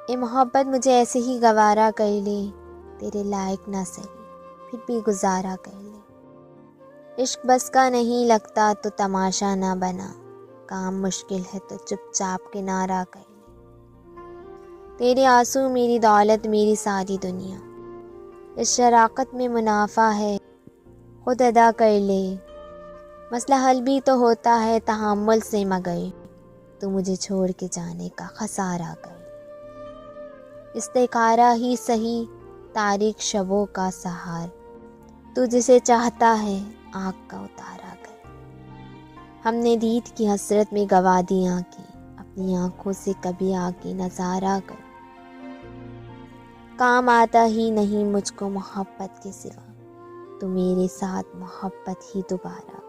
ए मोहब्बत मुझे ऐसे ही गवारा कर ले, तेरे लायक ना सही फिर भी गुजारा कर ले। इश्क बस का नहीं लगता तो तमाशा ना बना, काम मुश्किल है तो चुपचाप किनारा कर ले। तेरे आंसू मेरी दौलत मेरी सारी दुनिया, इस शराकत में मुनाफा है खुद अदा कर ले। मसला हल भी तो होता है तहम्मुल से, मगर तू मुझे छोड़ के जाने का खसारा कर। इस्तेकारा ही सही तारीख शबों का सहार, तू जिसे चाहता है आँख का उतारा कर। हमने दीद की हसरत में गवा दी आँखें, अपनी आँखों से कभी आके नजारा कर। काम आता ही नहीं मुझको मोहब्बत के सिवा, तू मेरे साथ मोहब्बत ही दोबारा कर।